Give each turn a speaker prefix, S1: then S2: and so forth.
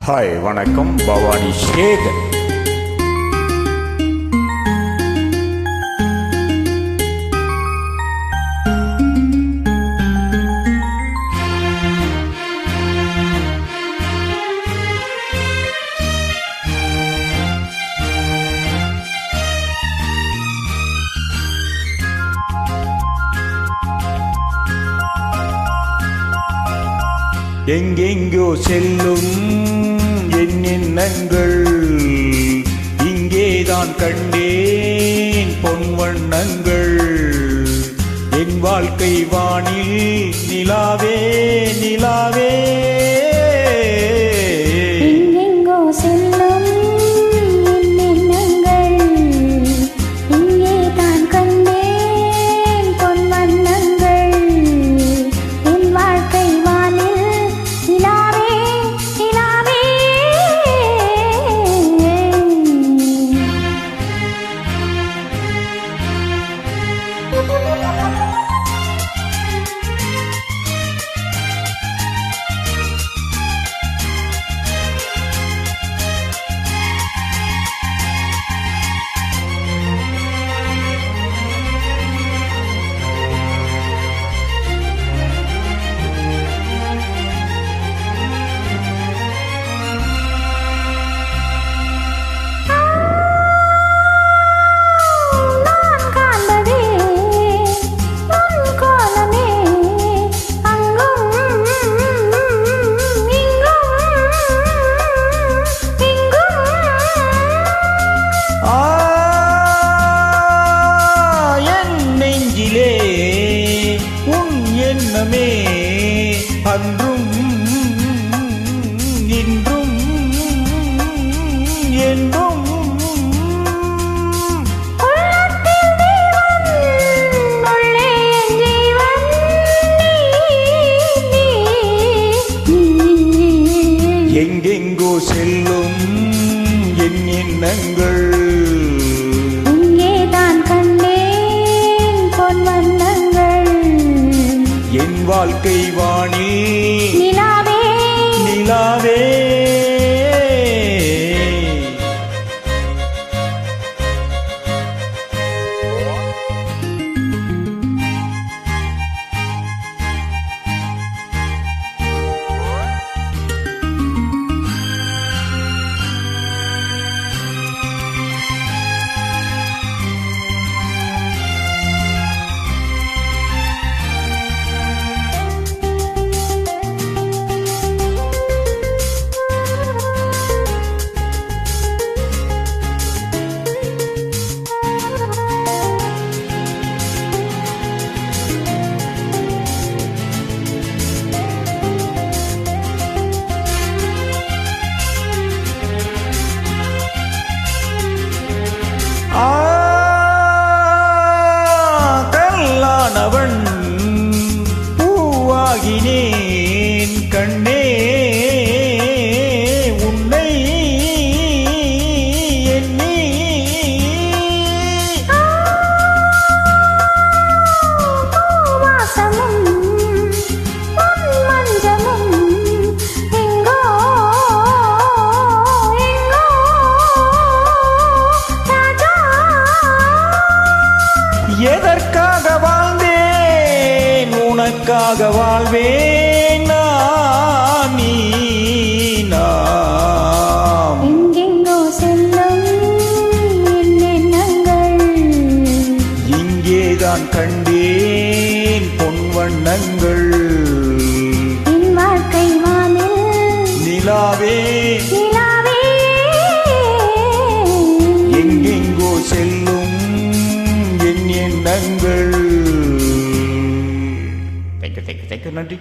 S1: Hi வணக்கம், பவானி சேகர். எங்கெங்கோ செல்லும் என் எண்ணங்கள், இங்கேதான் கண்டேன் பொன் வண்ணங்கள். என் வாழ்க்கை வானில் நிலாவே நிலாவே.
S2: எங்கெங்கோ செல்லும் என் எண்ணங்கள், இங்கேதான் கண்டேன் பொன் வண்ணங்கள். என் வாழ்க்கை
S1: எண்ணமே அன்றும் இன்றும் என்றும். எங்கெங்கோ செல்லும் என் எண்ணங்கள், என் வாழ்க்கை வாணி
S2: நிலாவே
S1: நிலாவே. கல்லானவன் பூவாகினேன் கண்ணே, உன்னை எண்ணி.
S2: வாசமும் மஞ்சமும் எங்கோ எங்கோ ராஜா.
S1: எதற்காக வாழ்ந்தேன், உனக்காக வாழ்வேன் நான் நீ நாம்.
S2: எங்கெங்கோ செல்லும் என் எண்ணங்கள்,
S1: இங்கேதான் கண்டேன் பொன் வண்ணங்கள்.
S2: என் வாழ்க்கை வானில்
S1: நிலாவே
S2: நிலாவே.
S1: எங்கெங்கோ செல்லும் என் எண்ணங்கள். நன்றி.